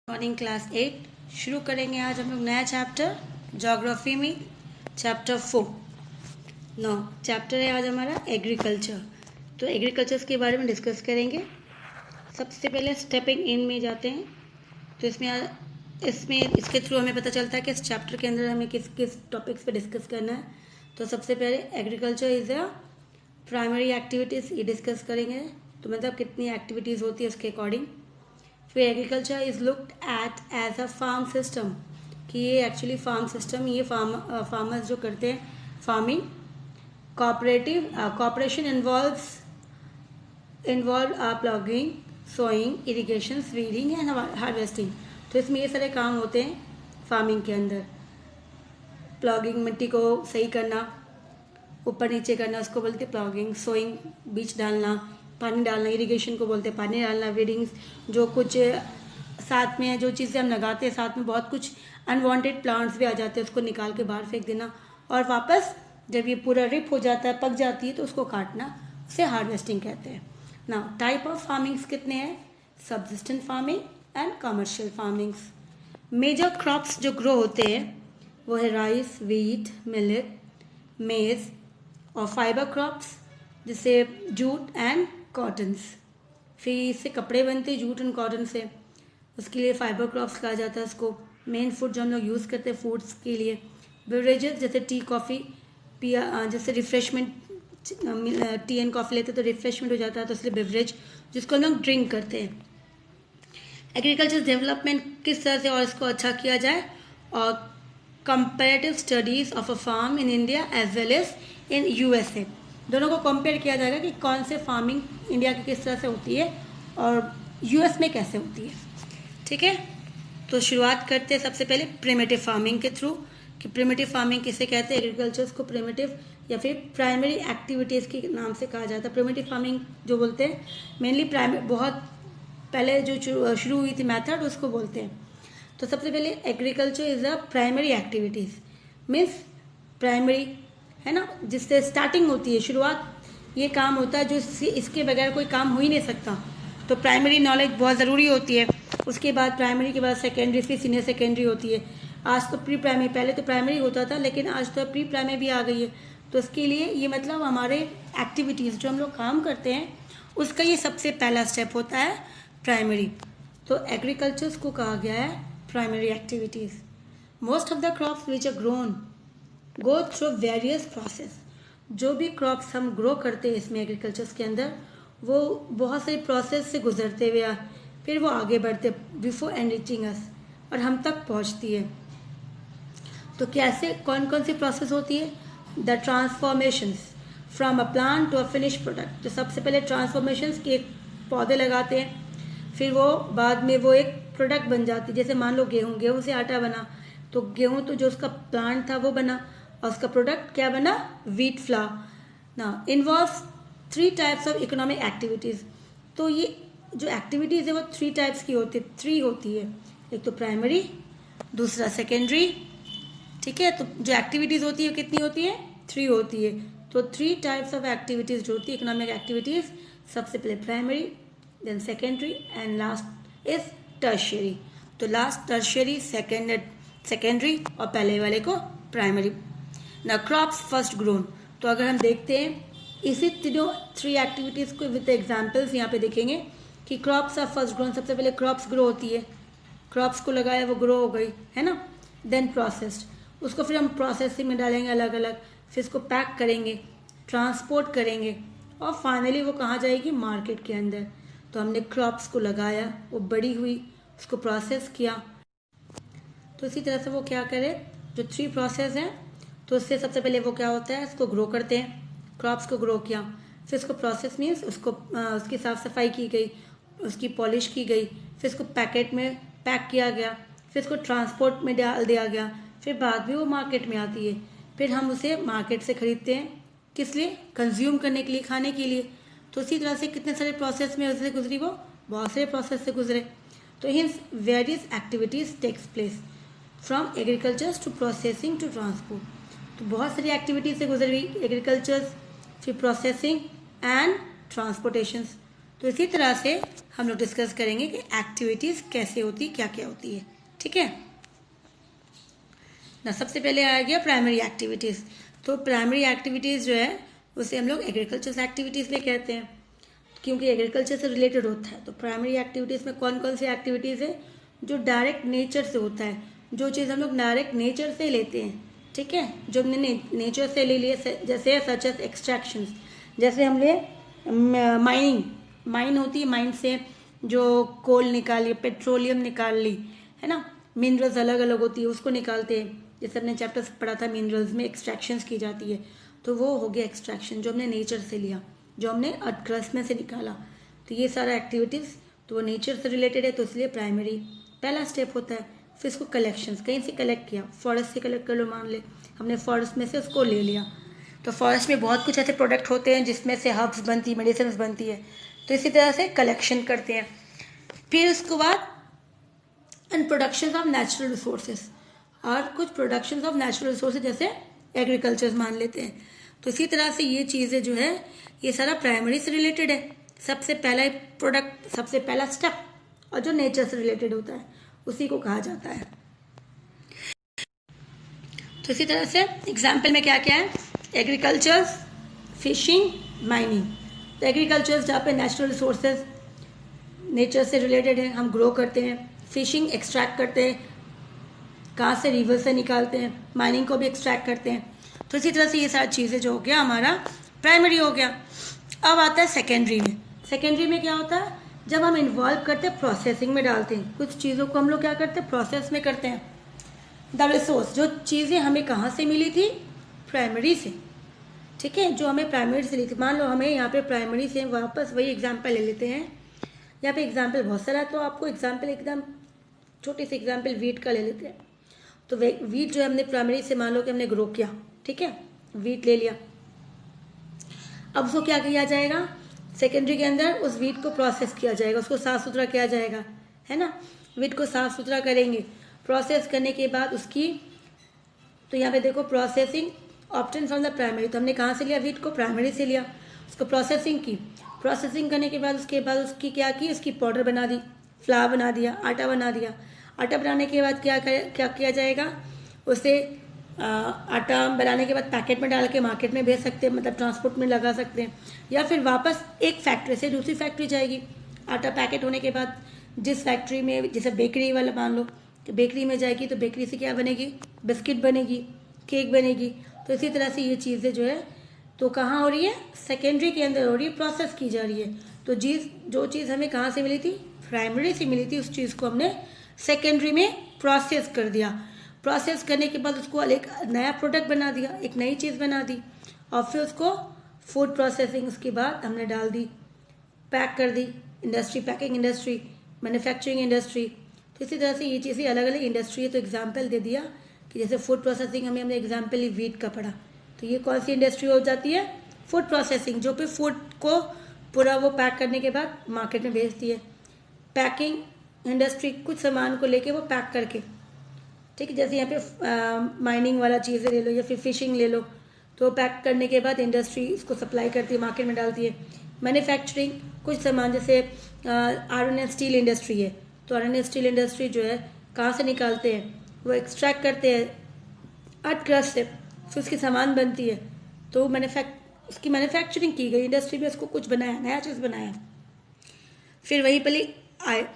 Morning class 8 शुरू करेंगे। आज हम लोग नया चैप्टर ज्योग्राफी में चैप्टर 4 9 चैप्टर है आज हमारा एग्रीकल्चर। तो एग्रीकल्चर के बारे में डिस्कस करेंगे। सबसे पहले स्टेपिंग इन में जाते हैं। तो इसमें इसके थ्रू हमें पता चलता है कि इस चैप्टर के अंदर हमें किस किस टॉपिक्स पे डिस्कस करना है। तो सबसे पहले agriculture is a primary activities ये डिस्कस करेंगे। तो मतलब कितनी एक्टिविटीज़ होती है उसके अकॉर्डिंग। फिर agriculture is looked at as a farm system कि ये एक्चुअली फार्म सिस्टम ये फार्मर्स जो करते हैं farming. Cooperation involve ploughing, sowing, irrigation, weeding and harvesting. तो इसमें ये सारे काम होते हैं फार्मिंग के अंदर। प्लॉगिंग मिट्टी को सही करना, ऊपर नीचे करना उसको बोलते हैं प्लॉगिंग। सोइंग बीज डालना, पानी डालना, इरिगेशन को बोलते हैं पानी डालना। वीडिंग्स जो कुछ साथ में जो चीज़ें हम लगाते हैं साथ में बहुत कुछ अनवांटेड प्लांट्स भी आ जाते हैं उसको निकाल के बाहर फेंक देना। और वापस जब ये पूरा रिप हो जाता है पक जाती है तो उसको काटना, उसे हार्वेस्टिंग कहते हैं ना। टाइप ऑफ फार्मिंग्स कितने हैं? Subsistent farming and commercial farmings. Major crops जो ग्रो होते हैं वो है राइस, व्हीट, मिलेट, मेज और फाइबर क्रॉप्स जैसे जूट एंड कॉटन्स। फिर इससे कपड़े बनते हैं जूट एंड कॉटन से, उसके लिए फाइबर क्रॉप्स कहा जाता है उसको। मेन फूड जो हम लोग यूज़ करते हैं फूड्स के लिए। बेवरेजेस जैसे टी कॉफ़ी पिया, जैसे रिफ्रेशमेंट टी एंड कॉफ़ी लेते हैं तो रिफ्रेशमेंट हो जाता है तो इसलिए बेवरेज जिसको हम लोग ड्रिंक करते हैं। एग्रीकल्चर डेवलपमेंट किस तरह से और इसको अच्छा किया जाए, और comparative studies of a farm in India as well as in USA. दोनों को कंपेयर किया जाएगा कि कौन से फार्मिंग इंडिया की किस तरह से होती है और यूएस में कैसे होती है। ठीक है, तो शुरुआत करते हैं सबसे पहले प्रिमिटिव फार्मिंग के थ्रू कि प्रिमिटिव फार्मिंग किसे कहते हैं। एग्रीकल्चर को प्रिमिटिव या फिर प्राइमरी एक्टिविटीज़ के नाम से कहा जाता है। प्रिमिटिव फार्मिंग जो बोलते हैं मेनली बहुत पहले जो शुरू हुई थी मेथड उसको बोलते हैं। तो सबसे पहले agriculture is a primary activities means primary है ना, जिससे स्टार्टिंग होती है, शुरुआत ये काम होता है जो इसके बगैर कोई काम हो ही नहीं सकता। तो प्राइमरी नॉलेज बहुत ज़रूरी होती है। उसके बाद प्राइमरी के बाद सेकेंडरी, फिर सीनियर सेकेंडरी होती है। आज तो प्री प्राइमरी, पहले तो प्राइमरी होता था लेकिन आज तो प्री प्राइमरी भी आ गई है। तो इसके लिए ये मतलब हमारे एक्टिविटीज़ जो हम लोग काम करते हैं उसका ये सबसे पहला स्टेप होता है प्राइमरी। तो एग्रीकल्चर को कहा गया है primary activities. Most of the crops which are grown go through various process. जो भी क्रॉप्स हम ग्रो करते हैं इसमें एग्रीकल्चर के अंदर वो बहुत सारे प्रोसेस से गुजरते हुए फिर वो आगे बढ़ते बिफोर एनरिचिंग अस और हम तक पहुंचती है। तो कैसे कौन कौन सी प्रोसेस होती है? The transformations from a plant to a finish product. तो सबसे पहले ट्रांसफॉर्मेशंस के पौधे लगाते हैं, फिर वो बाद में वो एक प्रोडक्ट बन जाती है। जैसे मान लो गेहूं से आटा बना, तो गेहूं तो जो उसका प्लांट था वो बना और उसका प्रोडक्ट क्या बना? Wheat flour. ना involve 3 types of economic activities. तो ये जो एक्टिविटीज़ है वो 3 टाइप्स की होती है, 3 होती है। एक तो प्राइमरी, दूसरा सेकेंडरी। ठीक है, तो जो एक्टिविटीज़ होती है कितनी होती है? 3 होती है। तो 3 टाइप्स ऑफ एक्टिविटीज़ जो होती है इकोनॉमिक एक्टिविटीज़, सबसे पहले primary, then secondary and last is tertiary. तो लास्ट टर्शियरी, सेकेंडरी और पहले वाले को प्राइमरी। ना क्रॉप्स फर्स्ट ग्रोन। तो अगर हम देखते हैं इसी तीनों 3 एक्टिविटीज़ को विद एग्जांपल्स यहाँ पे देखेंगे कि क्रॉप्स आर फर्स्ट ग्रोन। सबसे पहले क्रॉप्स ग्रो होती है, क्रॉप्स को लगाया वो ग्रो हो गई है ना। देन प्रोसेस्ड, उसको फिर हम प्रोसेसिंग में डालेंगे अलग अलग, फिर इसको पैक करेंगे, ट्रांसपोर्ट करेंगे और फाइनली वो कहाँ जाएगी? मार्केट के अंदर। तो हमने क्रॉप्स को लगाया, वो बड़ी हुई, उसको प्रोसेस किया। तो इसी तरह से वो क्या करे, जो 3 प्रोसेस हैं तो उससे सबसे पहले वो क्या होता है, इसको ग्रो करते हैं, क्रॉप्स को ग्रो किया, फिर उसको प्रोसेस मीन्स उसको उसकी साफ सफाई की गई, उसकी पॉलिश की गई, फिर उसको पैकेट में पैक किया गया, फिर इसको ट्रांसपोर्ट में डाल दिया गया, फिर बाद में वो मार्केट में आती है। फिर हम उसे मार्केट से खरीदते हैं, किस लिए? कंज्यूम करने के लिए, खाने के लिए। तो इसी तरह से कितने सारे प्रोसेस में उससे गुजरी, वो बहुत सारे प्रोसेस से गुजरे। तो hence various activities takes place from agriculture to processing to transport. तो बहुत सारी एक्टिविटीज से गुजर गई एग्रीकल्चर, फिर प्रोसेसिंग एंड ट्रांसपोर्टेशन। तो इसी तरह से हम लोग डिस्कस करेंगे कि एक्टिविटीज़ कैसे होती, क्या क्या होती है। ठीक है ना। सबसे पहले आ गया प्राइमरी एक्टिविटीज़। तो प्राइमरी एक्टिविटीज़ जो है उसे हम लोग एग्रीकल्चर एक्टिविटीज़ में कहते हैं, क्योंकि एग्रीकल्चर से रिलेटेड होता है। तो प्राइमरी एक्टिविटीज़ में कौन कौन सी एक्टिविटीज़ है जो डायरेक्ट नेचर से होता है, जो चीज़ हम लोग डायरेक्ट नेचर से लेते हैं। ठीक है, जो हमने नेचर से ले लिए, जैसे सच एज एक्सट्रैक्शंस, जैसे हम ले माइनिंग, माइन होती है, माइन से जो कोल निकाली, पेट्रोलियम निकाल ली, है ना। मिनरल्स अलग अलग होती है, उसको निकालते हैं, जैसे हमने चैप्टर पढ़ा था मिनरल्स में एक्सट्रैक्शंस की जाती है। तो वो हो गया एक्सट्रैक्शन, जो हमने नेचर से लिया, जो हमने अर्थ क्रस्ट में से निकाला। तो ये सारा एक्टिविटीज़ तो वो नेचर से रिलेटेड है, तो इसलिए प्राइमरी पहला स्टेप होता है। फिर इसको कलेक्शंस, कहीं से कलेक्ट किया, फॉरेस्ट से कलेक्ट कर लो, मान ले हमने फॉरेस्ट में से उसको ले लिया। तो फॉरेस्ट में बहुत कुछ ऐसे प्रोडक्ट होते हैं जिसमें से हर्ब्स बनती, मेडिसिन बनती है। तो इसी तरह से कलेक्शन करते हैं। फिर उसके बाद and production of natural resources, और कुछ प्रोडक्शन ऑफ नेचुरल रिसोर्सेज जैसे एग्रीकल्चर मान लेते हैं। तो इसी तरह से ये चीज़ें जो है ये सारा प्राइमरी से रिलेटेड है। सबसे पहला प्रोडक्ट, सबसे पहला स्टेप, और जो नेचर से रिलेटेड होता है उसी को कहा जाता है। तो इसी तरह से एग्जाम्पल में क्या क्या है, एग्रीकल्चर, फिशिंग, माइनिंग। तो एग्रीकल्चर जहाँ पे नेचुरल रिसोर्सेज नेचर से रिलेटेड है, हम ग्रो करते हैं। फिशिंग एक्सट्रैक्ट करते हैं, कहाँ से, रिवर से निकालते हैं। माइनिंग को भी एक्सट्रैक्ट करते हैं। तो इसी तरह से ये सारी चीज़ें जो हो गया हमारा प्राइमरी हो गया। अब आता है सेकेंडरी में। सेकेंडरी में क्या होता है, जब हम इन्वॉल्व करते हैं, प्रोसेसिंग में डालते हैं, कुछ चीज़ों को हम लोग क्या करते हैं, प्रोसेस में करते हैं। द रिसोर्स, जो चीज़ें हमें कहाँ से मिली थी, प्राइमरी से। ठीक है, जो हमें प्राइमरी से मिली थी, मान लो हमें यहाँ पे प्राइमरी से वापस वही एग्जाम्पल ले लेते हैं। यहाँ पे एग्जाम्पल बहुत सारा है, तो आपको एग्जाम्पल एकदम छोटी सी एग्जाम्पल वीट का ले लेते हैं। तो वीट जो है हमने प्राइमरी से, मान लो कि हमने ग्रो किया, ठीक है, वीट ले लिया। अब उसको क्या किया जाएगा, सेकेंडरी के अंदर उस वीट को प्रोसेस किया जाएगा, उसको साफ सुथरा किया जाएगा, है ना। वीट को साफ सुथरा करेंगे, प्रोसेस करने के बाद उसकी, तो यहाँ पे देखो processing obtain from the primary. तो हमने कहाँ से लिया, वीट को प्राइमरी से लिया, उसको प्रोसेसिंग की। प्रोसेसिंग करने के बाद उसके बाद उसकी क्या की, उसकी पाउडर बना दी, फ्लावर बना दिया, आटा बना दिया। आटा बनाने के बाद क्या किया जाएगा, उसे आटा बनाने के बाद पैकेट में डाल के मार्केट में भेज सकते हैं, मतलब ट्रांसपोर्ट में लगा सकते हैं, या फिर वापस एक फैक्ट्री से दूसरी फैक्ट्री जाएगी। आटा पैकेट होने के बाद जिस फैक्ट्री में, जैसे बेकरी वाला मान लो, तो बेकरी में जाएगी, तो बेकरी से क्या बनेगी, बिस्किट बनेगी, केक बनेगी। तो इसी तरह से ये चीज़ें जो है तो कहाँ हो रही है, सेकेंडरी के अंदर हो रही है, प्रोसेस की जा रही है। तो जो चीज़ हमें कहाँ से मिली थी, प्राइमरी से मिली थी, उस चीज़ को हमने सेकेंडरी में प्रोसेस कर दिया। प्रोसेस करने के बाद उसको एक नया प्रोडक्ट बना दिया, एक नई चीज़ बना दी, और फिर उसको फूड प्रोसेसिंग उसके बाद हमने डाल दी, पैक कर दी, industry, packing industry, manufacturing industry. तो इसी तरह से ये चीज़ें अलग अलग इंडस्ट्री है। तो एग्जाम्पल दे दिया कि जैसे फूड प्रोसेसिंग हमने एग्जाम्पल ही वीट का पढ़ा, तो ये कौन सी इंडस्ट्री हो जाती है, फूड प्रोसेसिंग, जो फिर फूड को पूरा वो पैक करने के बाद मार्केट में भेजती है। पैकिंग इंडस्ट्री, कुछ सामान को लेके वो पैक करके, ठीक है, जैसे यहाँ पे माइनिंग वाला चीज़ें ले लो या फिर फिशिंग ले लो, तो पैक करने के बाद इंडस्ट्री इसको सप्लाई करती है, मार्केट में डालती है। मैन्युफैक्चरिंग, कुछ सामान जैसे आयरन एंड स्टील इंडस्ट्री है, तो आयरन एंड स्टील इंडस्ट्री जो है कहाँ से निकालते हैं, वो एक्सट्रैक्ट करते हैं अर्थ क्रस्ट से, फिर उसकी सामान बनती है, तो उसकी मैन्युफैक्चरिंग की गई इंडस्ट्री में, उसको कुछ बनाया, नया चीज़ बनाया। फिर वही पहले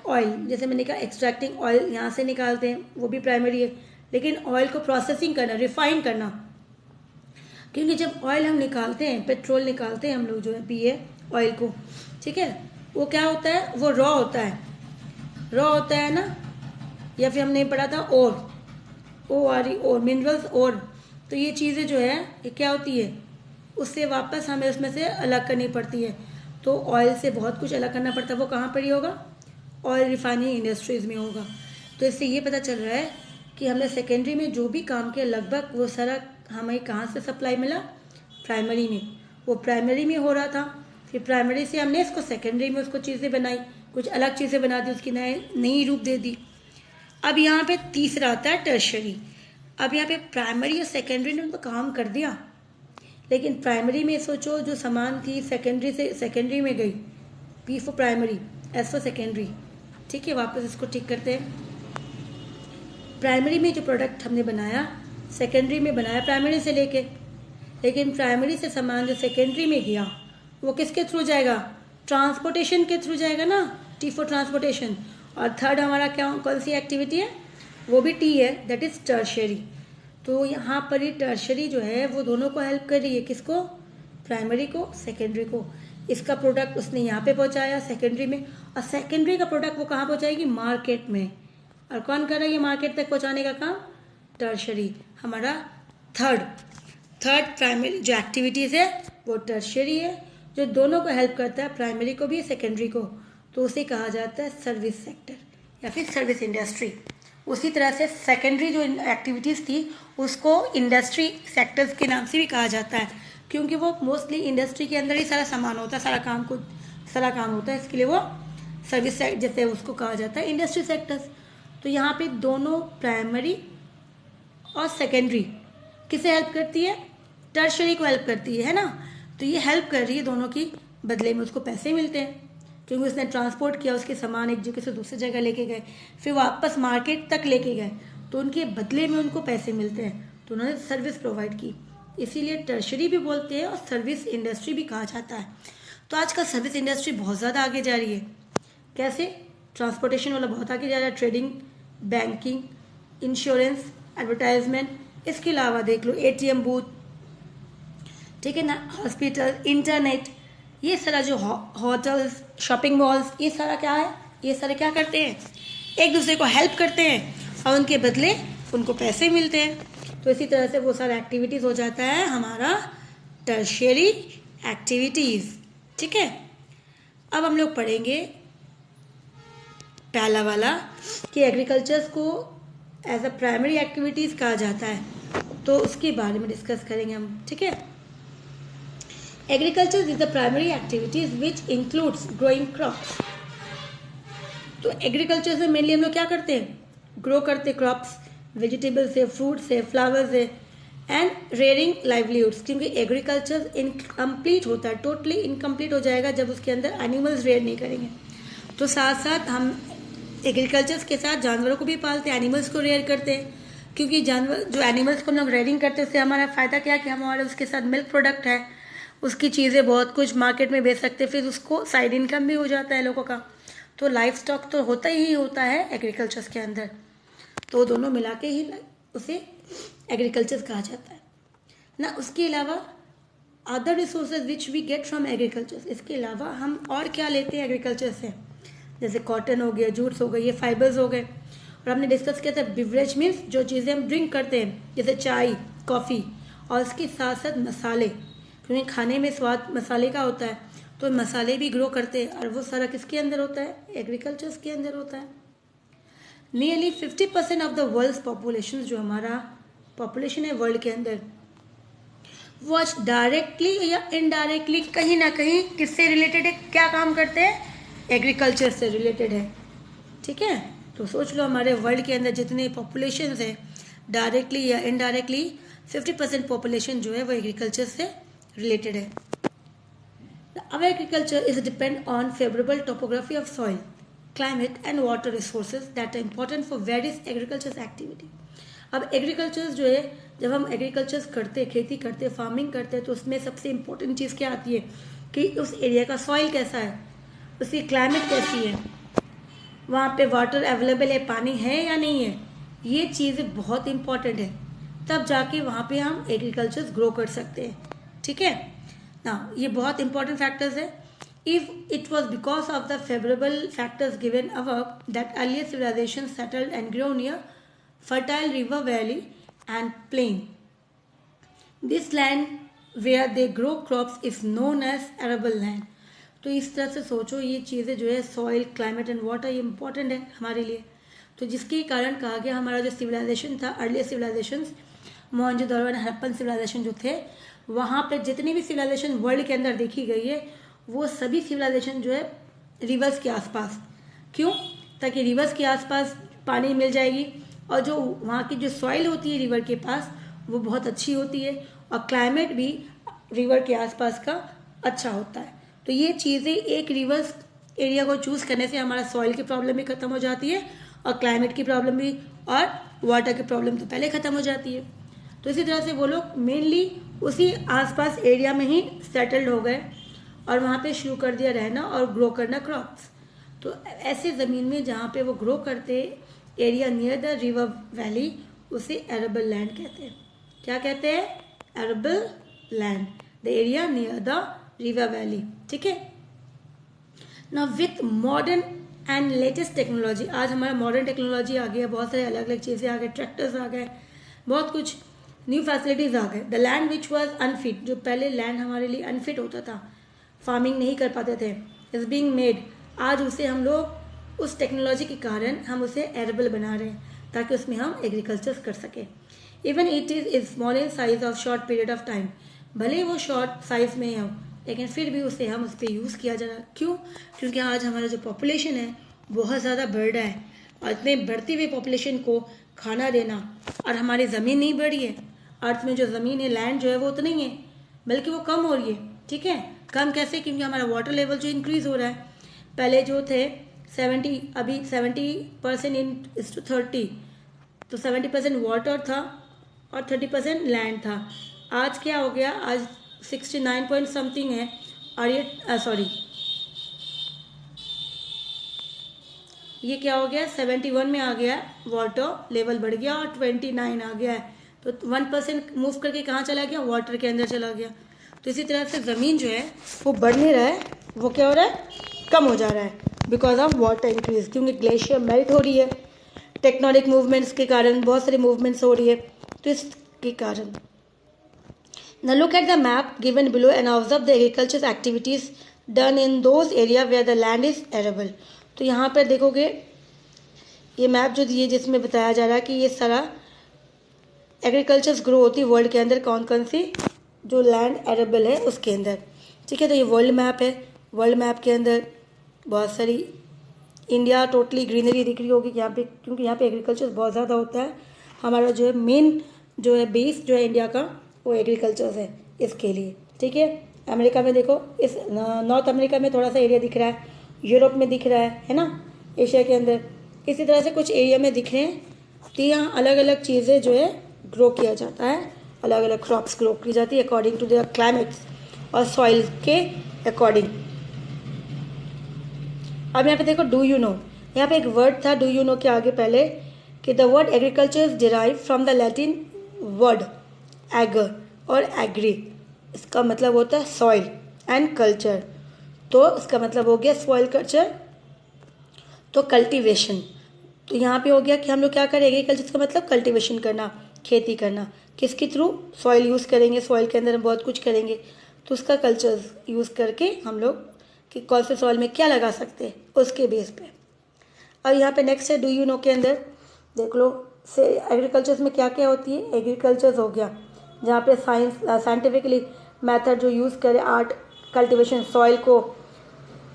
ऑयल, जैसे मैंने कहा एक्सट्रैक्टिंग ऑयल यहाँ से निकालते हैं, वो भी प्राइमरी है। लेकिन ऑयल को प्रोसेसिंग करना, रिफाइन करना, क्योंकि जब ऑयल हम निकालते हैं, पेट्रोल निकालते हैं हम लोग जो है पिए ऑयल को, ठीक है, वो क्या होता है, वो रॉ होता है ना, या फिर हमने पढ़ा था और मिनरल्स, और तो ये चीज़ें जो है ये क्या होती है, उससे वापस हमें उसमें से अलग करनी पड़ती है। तो ऑयल से बहुत कुछ अलग करना पड़ता है, वो कहाँ पर ही होगा, ऑयल रिफाइनिंग इंडस्ट्रीज़ में होगा। तो इससे ये पता चल रहा है कि हमने सेकेंडरी में जो भी काम किया लगभग वो सारा हमें कहाँ से सप्लाई मिला, प्राइमरी में, वो प्राइमरी में हो रहा था। फिर प्राइमरी से हमने इसको सेकेंडरी में उसको चीज़ें बनाई, कुछ अलग चीज़ें बना दी, उसकी नई रूप दे दी। अब यहाँ पे तीसरा आता है टर्शरी। अब यहाँ पे प्राइमरी और सेकेंडरी ने तो काम कर दिया, लेकिन प्राइमरी में सोचो जो सामान थी सेकेंडरी से सेकेंडरी में गई, P for primary, S for secondary. ठीक है, वापस इसको ठीक करते हैं। प्राइमरी में जो प्रोडक्ट हमने बनाया सेकेंडरी में बनाया प्राइमरी से लेके, लेकिन प्राइमरी से सामान जो सेकेंडरी में गया वो किसके थ्रू जाएगा? ट्रांसपोर्टेशन के थ्रू जाएगा ना, टी फॉर ट्रांसपोर्टेशन। और थर्ड हमारा क्या कौन सी एक्टिविटी है? वो भी टी है, दैट इज टर्शरी। तो यहाँ पर ही टर्शरी जो है वो दोनों को हेल्प कर रही है, किसको? प्राइमरी को, सेकेंडरी को। इसका प्रोडक्ट उसने यहाँ पे पहुँचाया सेकेंडरी में, और सेकेंडरी का प्रोडक्ट वो कहाँ पहुँचाएगी? मार्केट में। और कौन कर रहा है ये मार्केट तक पहुँचाने का काम? टर्शरी। हमारा थर्ड प्राइमरी जो एक्टिविटीज़ है वो टर्शरी है, जो दोनों को हेल्प करता है, प्राइमरी को भी सेकेंडरी को। तो उसे कहा जाता है सर्विस सेक्टर या फिर सर्विस इंडस्ट्री। उसी तरह से सेकेंडरी जो एक्टिविटीज़ थी उसको इंडस्ट्री सेक्टर्स के नाम से भी कहा जाता है, क्योंकि वो मोस्टली इंडस्ट्री के अंदर ही सारा सामान होता है, सारा काम होता है, इसके लिए वो सर्विस जैसे उसको कहा जाता है इंडस्ट्री सेक्टर्स। तो यहाँ पे दोनों प्राइमरी और सेकेंडरी किसे हेल्प करती है? टर्शरी को हेल्प करती है ना। तो ये हेल्प कर रही है दोनों की, बदले में उसको पैसे मिलते हैं, क्योंकि उसने ट्रांसपोर्ट किया, उसके सामान एक जगह से दूसरी जगह लेके गए, फिर वापस मार्केट तक लेके गए, तो उनके बदले में उनको पैसे मिलते हैं। तो उन्होंने सर्विस प्रोवाइड की, इसीलिए टर्शरी भी बोलते हैं और सर्विस इंडस्ट्री भी कहा जाता है। तो आजकल सर्विस इंडस्ट्री बहुत ज़्यादा आगे जा रही है। कैसे? ट्रांसपोर्टेशन वाला बहुत आगे जा रहा है, ट्रेडिंग, बैंकिंग, इंश्योरेंस, एडवर्टाइजमेंट, इसके अलावा देख लो एटीएम बूथ, ठीक है ना, हॉस्पिटल, इंटरनेट, ये सारा जो होटल्स, शॉपिंग मॉल्स, ये सारा क्या है? ये सारे क्या करते हैं? एक दूसरे को हेल्प करते हैं और उनके बदले उनको पैसे मिलते हैं। तो इसी तरह से वो सारा एक्टिविटीज़ हो जाता है हमारा टर्शियरी एक्टिविटीज़। ठीक है, अब हम लोग पढ़ेंगे पहला वाला कि एग्रीकल्चर्स को एज अ प्राइमरी एक्टिविटीज़ कहा जाता है, तो उसके बारे में डिस्कस करेंगे हम। ठीक है, agriculture is the primary activities which includes growing crops. तो एग्रीकल्चर में मेनली हम लोग क्या करते हैं? ग्रो करते क्रॉप्स, वेजिटेबल्स है, फ्रूट्स है, फ्लावर्स है, एंड रेयरिंग लाइवलीहुड्स। क्योंकि एग्रीकल्चर इनकम्प्लीट होता है, टोटली इनकम्प्लीट हो जाएगा जब उसके अंदर एनिमल्स रेयर नहीं करेंगे। तो साथ साथ हम एग्रीकल्चर के साथ जानवरों को भी पालते हैं, एनिमल्स को रेयर करते हैं, क्योंकि जानवर जो एनिमल्स को हम लोग रेयरिंग करते हैं उससे हमारा फ़ायदा क्या है कि हमारे उसके साथ मिल्क प्रोडक्ट है, उसकी चीज़ें बहुत कुछ मार्केट में बेच सकते हैं, फिर उसको साइड इनकम भी हो जाता है लोगों का। तो लाइफ स्टॉक तो होता ही होता है एग्रीकल्चर के अंदर, तो दोनों मिला के ही उसे एग्रीकल्चर कहा जाता है ना। उसके अलावा other resources which we get from agriculture, इसके अलावा हम और क्या लेते हैं एग्रीकल्चर से? जैसे कॉटन हो गया, जूट्स हो गए, ये फाइबर्स हो गए। और हमने डिस्कस किया था बिवरेज मीन्स जो चीज़ें हम ड्रिंक करते हैं, जैसे चाय, कॉफ़ी, और इसके साथ साथ मसाले, क्योंकि खाने में स्वाद मसाले का होता है, तो मसाले भी ग्रो करते हैं, और वो सारा किसके अंदर होता है? एग्रीकल्चर के अंदर होता है। Nearly 50% of the world population, जो हमारा पॉपुलेशन है वर्ल्ड के अंदर, वो आज डायरेक्टली या इनडायरेक्टली कहीं ना कहीं किससे रिलेटेड है? क्या काम करते हैं? एग्रीकल्चर से रिलेटेड है। ठीक है, तो सोच लो हमारे वर्ल्ड के अंदर जितने पॉपुलेशन है डायरेक्टली या इनडायरेक्टली 50% पॉपुलेशन जो है वो एग्रीकल्चर से रिलेटेड है। Our agriculture is depend on favorable topography of soil, climate and water resources that are important for various agriculture activity. अब एग्रीकल्चर जो है, जब हम एग्रीकल्चर करते, खेती करते, फार्मिंग करते हैं, तो उसमें सबसे इम्पोर्टेंट चीज़ क्या आती है कि उस एरिया का सॉइल कैसा है, उसकी क्लाइमेट कैसी है, वहाँ पे वाटर अवेलेबल है, पानी है या नहीं है, ये चीज़ें बहुत इंपॉर्टेंट है, तब जाके वहाँ पे हम एग्रीकल्चर ग्रो कर सकते हैं। ठीक है ना, ये बहुत इंपॉर्टेंट फैक्टर्स है। If it was because of the favourable factors given above that earlier civilisation settled and grow near fertile river valley and plain. This land where they grow crops is known as arable land. तो इस तरह से सोचो, ये चीज़ें जो है soil, climate and water, ये इंपॉर्टेंट है हमारे लिए। तो जिसके कारण कहा गया हमारा जो सिविलाइजेशन था, अर्लियर सिविलाइजेशन, मोहनजोदड़ो और हड़प्पन सिविलाइजेशन जो थे, वहाँ पे जितनी भी सिविलाइजेशन वर्ल्ड के अंदर देखी गई है, वो सभी सिविलाइजेशन जो है रिवर्स के आसपास। क्यों? ताकि रिवर्स के आसपास पानी मिल जाएगी, और जो वहाँ की जो सॉइल होती है रिवर के पास वो बहुत अच्छी होती है, और क्लाइमेट भी रिवर के आसपास का अच्छा होता है। तो ये चीज़ें एक रिवर्स एरिया को चूज़ करने से हमारा सॉइल की प्रॉब्लम भी खत्म हो जाती है और क्लाइमेट की प्रॉब्लम भी और वाटर की प्रॉब्लम तो पहले ख़त्म हो जाती है। तो इसी तरह से वो लोग मेनली उसी आसपास एरिया में ही सेटल्ड हो गए और वहाँ पे शुरू कर दिया रहना और ग्रो करना क्रॉप्स। तो ऐसे ज़मीन में जहाँ पे वो ग्रो करते area near the river valley, उसे एरेबल लैंड कहते हैं। क्या कहते हैं? Arable land, the area near the river valley. ठीक है। ना with modern and latest technology, आज हमारा मॉडर्न टेक्नोलॉजी आ गया, बहुत सारे अलग अलग चीज़ें आ गए, ट्रैक्टर्स आ गए, बहुत कुछ न्यू फैसिलिटीज़ आ गए। The land which was unfit, जो पहले लैंड हमारे लिए अनफिट होता था, फार्मिंग नहीं कर पाते थे, इज बीइंग मेड, आज उसे हम लोग उस टेक्नोलॉजी के कारण हम उसे एरेबल बना रहे हैं ताकि उसमें हम एग्रीकल्चर कर सकें। Even it is small in size of short period of time, भले ही वो शॉर्ट साइज में हो लेकिन फिर भी उसे हम उस पर यूज़ किया जा रहा है। क्यों? क्योंकि आज हमारा जो पॉपुलेशन है बहुत ज़्यादा बढ़ रहा है और इतने बढ़ती हुई पॉपुलेशन को खाना देना, और हमारी ज़मीन नहीं बढ़ी है, अर्थ में जो ज़मीन है, लैंड जो है वो तो नहीं है, बल्कि वो कम हो रही है। ठीक है। कम कैसे? क्योंकि हमारा वाटर लेवल जो इंक्रीज हो रहा है, पहले जो थे 70, अभी 70% इन 30, तो 70% वाटर था और 30% लैंड था। आज क्या हो गया? आज 69 पॉइंट समथिंग है और ये क्या हो गया? 71 में आ गया, वाटर लेवल बढ़ गया और 29 आ गया है। तो 1% मूव करके कहाँ चला गया? वाटर के अंदर चला गया। तो इसी तरह से ज़मीन जो है वो बढ़ नहीं रहा है, वो क्या हो रहा है? कम हो जा रहा है बिकॉज ऑफ वाटर इंक्रीज, क्योंकि ग्लेशियर मेल्ट हो रही है, टेक्टोनिक मूवमेंट्स के कारण बहुत सारी मूवमेंट्स हो रही है, तो इसके कारण। Now look at the map given below and observe the agricultural activities done in those area where the land is arable. तो यहाँ पर देखोगे ये मैप जो दिए जिसमें बताया जा रहा है कि ये सारा एग्रीकल्चर ग्रो होती है वर्ल्ड के अंदर, कौन कौन सी जो लैंड एरेबल है उसके अंदर। ठीक है। तो ये वर्ल्ड मैप है, वर्ल्ड मैप के अंदर बहुत सारी इंडिया टोटली ग्रीनरी दिख रही होगी यहाँ पे, क्योंकि यहाँ पे एग्रीकल्चर बहुत ज़्यादा होता है। हमारा जो है मेन जो है बेस जो है इंडिया का वो एग्रीकल्चर है इसके लिए। ठीक है। अमेरिका में देखो, इस नॉर्थ अमेरिका में थोड़ा सा एरिया दिख रहा है, यूरोप में दिख रहा है ना, एशिया के अंदर इसी तरह से कुछ एरिया में दिख रहे हैं। तो यहाँ अलग अलग चीज़ें जो है ग्रो किया जाता है, अलग अलग क्रॉप्स ग्रो की जाती है अकॉर्डिंग टू द क्लाइमेट्स और सॉइल के अकॉर्डिंग। अब यहाँ पे देखो डू यू नो, यहाँ पे एक वर्ड था डू यू नो के आगे पहले कि the word agriculture is derive from the Latin word ager और एग्री, इसका मतलब होता है सॉइल एंड कल्चर। तो इसका मतलब हो गया सॉइल कल्चर, तो कल्टीवेशन। तो यहाँ पे हो गया कि हम लोग क्या करें, एग्रीकल्चर का मतलब कल्टीवेशन करना, खेती करना, किसके थ्रू? सॉइल यूज़ करेंगे, सॉइल के अंदर हम बहुत कुछ करेंगे, तो उसका कल्चर यूज़ करके हम लोग कि कौन से सॉइल में क्या लगा सकते हैं उसके बेस पे। अब यहाँ पे नेक्स्ट है डू यू नो के अंदर देख लो से एग्रीकल्चर में क्या क्या होती है। एग्रीकल्चर हो गया जहाँ पे साइंटिफिकली मेथड जो यूज़ करे, आर्ट कल्टीवेशन, सॉइल को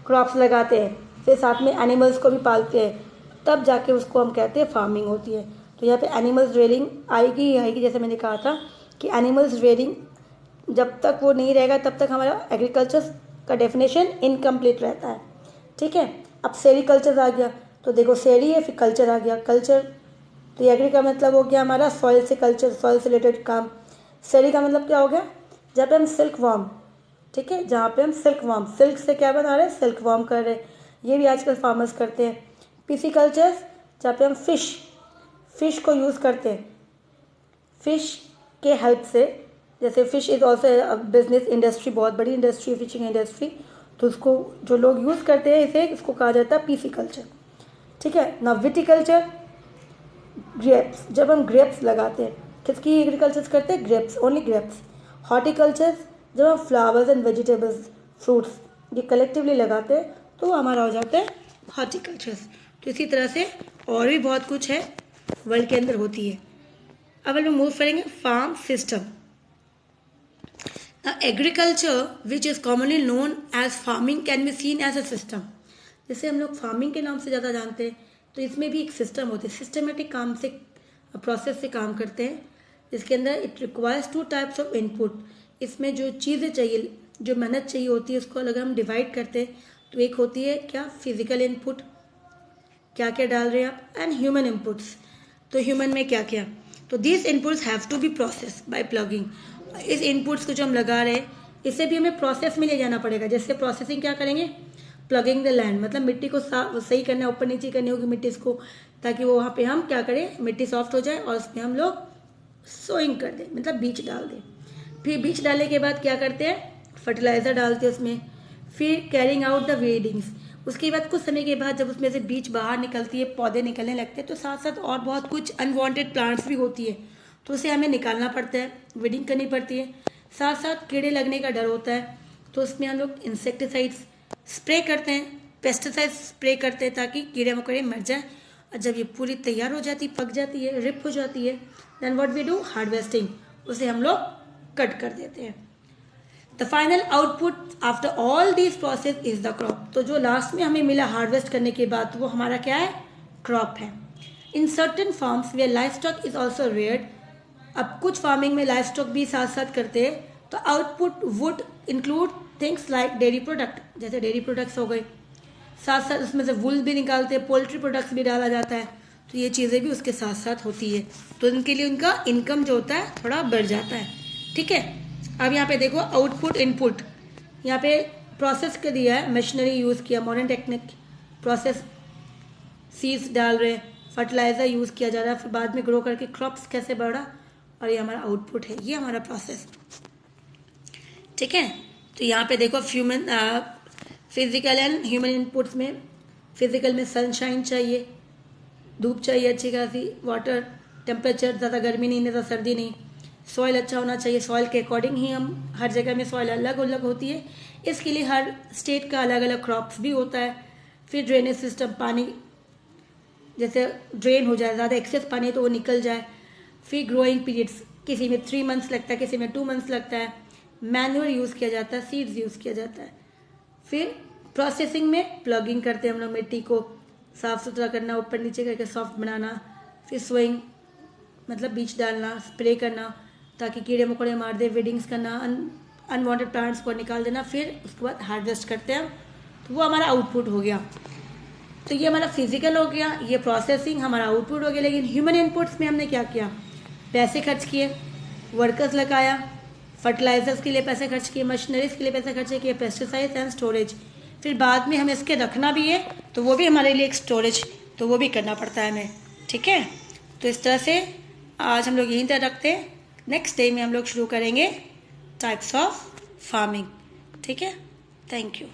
क्रॉप्स लगाते हैं, फिर साथ में एनिमल्स को भी पालते हैं, तब जाके उसको हम कहते हैं फार्मिंग होती है। तो यहाँ पे एनिमल्स रेयरिंग आएगी ही आएगी, जैसे मैंने कहा था कि एनिमल्स रेयरिंग जब तक वो नहीं रहेगा तब तक हमारा एग्रीकल्चर का डेफिनेशन इनकम्प्लीट रहता है। ठीक है। अब सेरीकल्चर आ गया, तो देखो सेरी है फिर कल्चर आ गया, कल्चर तो एग्री का मतलब हो गया हमारा सॉइल से कल्चर, सॉइल से रिलेटेड काम। सेरी का मतलब क्या हो गया? जहाँ पे हम सिल्क वॉर्म, ठीक है, जहाँ पे हम सिल्क वॉर्म, सिल्क से क्या बना रहे हैं? सिल्क वॉर्म कर रहे हैं, ये भी आजकल फार्मर्स करते हैं। पिसिकल्चर जहाँ पे हम फिश को यूज़ करते हैं, फिश के हेल्प से, जैसे fish is also business industry, बहुत बड़ी इंडस्ट्री है फिशिंग इंडस्ट्री, तो उसको जो लोग यूज़ करते हैं इसे, इसको कहा जाता है पिसिकल्चर। ठीक है ना। विटिकल्चर ग्रेप्स, जब हम ग्रेप्स लगाते हैं, किसकी एग्रीकल्चर करते हैं? Grapes, only grapes. हॉर्टिकल्चर जब हम फ्लावर्स एंड वेजिटेबल्स, फ्रूट्स ये कलेक्टिवली लगाते हैं तो हमारा हो जाता है हॉर्टिकल्चर। तो इसी तरह से और भी बहुत कुछ है वर्ल्ड के अंदर होती है। अब हम मूव करेंगे farm system. Agriculture which is commonly known as farming can be seen as a system. जैसे हम लोग फार्मिंग के नाम से ज़्यादा जानते हैं, तो इसमें भी एक सिस्टम होती है, सिस्टमेटिक काम से, प्रोसेस से काम करते हैं, जिसके अंदर it requires 2 types of input. इसमें जो चीज़ें चाहिए, जो मेहनत चाहिए होती है, उसको अगर हम डिवाइड करते हैं तो एक होती है क्या, फिजिकल इनपुट, क्या क्या डाल रहे हैं आप, एंड ह्यूमन इनपुट्स। तो ह्यूमन में क्या क्या, तो this inputs have to be process by ploughing. इस इनपुट्स को जो हम लगा रहे हैं इसे भी हमें प्रोसेस में ले जाना पड़ेगा। जैसे प्रोसेसिंग क्या करेंगे, प्लगिंग द लैंड, मतलब मिट्टी को सही करना है, ऊपर नीचे करनी होगी मिट्टी इसको, ताकि वो वहाँ पे हम क्या करें, मिट्टी सॉफ्ट हो जाए और उसमें हम लोग सोइंग कर दें, मतलब बीज डाल दें। फिर बीज डालने के बाद क्या करते हैं, फर्टिलाइजर डालते हैं उसमें। फिर कैरिंग आउट द वेडिंग्स, उसके बाद कुछ समय के बाद जब उसमें से बीज बाहर निकलती है, पौधे निकलने लगते हैं, तो साथ साथ और बहुत कुछ अनवांटेड प्लांट्स भी होती है, तो उसे हमें निकालना पड़ता है, वीडिंग करनी पड़ती है। साथ साथ कीड़े लगने का डर होता है, तो उसमें हम लोग इंसेक्टिसाइड्स स्प्रे करते हैं, पेस्टिसाइड स्प्रे करते हैं ताकि कीड़े मकोड़े मर जाए। और जब ये पूरी तैयार हो जाती, पक जाती है, रिप हो जाती है, then what we do, harvesting, उसे हम लोग कट कर देते हैं। The final output after all this process is the crop. तो जो लास्ट में हमें मिला हार्वेस्ट करने के बाद, वो हमारा क्या है, क्रॉप है। In certain farms where livestock is also reared, अब कुछ फार्मिंग में लाइफ स्टॉक भी साथ साथ करते हैं, तो output would include things like dairy product, जैसे डेयरी प्रोडक्ट्स हो गए, साथ साथ उसमें से वुल भी निकालते हैं, पोल्ट्री प्रोडक्ट्स भी डाला जाता है, तो ये चीज़ें भी उसके साथ साथ होती है, तो इनके लिए उनका इनकम जो होता है थोड़ा बढ़ जाता है। ठीक है, अब यहाँ पे देखो आउटपुट इनपुट, यहाँ पे प्रोसेस के दिया है, मशीनरी यूज़ किया, मॉडर्न टेक्निक, प्रोसेस, सीड्स डाल रहे हैं, फर्टिलाइजर यूज़ किया जा रहा है, फिर बाद में ग्रो करके क्रॉप्स कैसे बढ़ा, और ये हमारा आउटपुट है, ये हमारा प्रोसेस। ठीक है, तो यहाँ पे देखो human physical and human inputs में, फिजिकल में सनशाइन चाहिए, धूप चाहिए अच्छी खासी, वाटर टेम्परेचर, ज़्यादा गर्मी नहीं, ज़्यादा सर्दी नहीं, सॉइल अच्छा होना चाहिए, सॉइल के अकॉर्डिंग ही हम, हर जगह में सॉइल अलग अलग होती है, इसके लिए हर स्टेट का अलग अलग क्रॉप्स भी होता है। फिर ड्रेनेज सिस्टम, पानी जैसे ड्रेन हो जाए, ज़्यादा एक्सेस पानी तो वो निकल जाए। फिर ग्रोइंग पीरियड्स, किसी में 3 मंथ्स लगता है, किसी में 2 मंथ्स लगता है। मैन्योर यूज़ किया जाता है, सीड्स यूज़ किया जाता है। फिर प्रोसेसिंग में प्लगिंग करते हैं हम लोग, मिट्टी को साफ़ सुथरा करना, ऊपर नीचे करके सॉफ्ट बनाना। फिर सोइंग मतलब बीज डालना, स्प्रे करना ताकि कीड़े मकोड़े मार दे, वीडिंग्स करना, अनवांटेड प्लांट्स को निकाल देना। फिर उसके बाद हार्वेस्ट करते हैं, तो वो हमारा आउटपुट हो गया। तो ये हमारा फिजिकल हो गया, ये प्रोसेसिंग हमारा आउटपुट हो गया। लेकिन ह्यूमन इनपुट्स में हमने क्या किया, पैसे खर्च किए, वर्कर्स लगाया, फर्टिलाइजर्स के लिए पैसे खर्च किए, मशीनरीज के लिए पैसे खर्च किए, पेस्टिसाइड्स एंड स्टोरेज। फिर बाद में हमें इसके रखना भी है, तो वो भी हमारे लिए एक स्टोरेज, तो वो भी करना पड़ता है हमें। ठीक है, तो इस तरह से आज हम लोग यहीं तक रखते हैं। नेक्स्ट डे में हम लोग शुरू करेंगे टाइप्स ऑफ फार्मिंग। ठीक है, थैंक यू।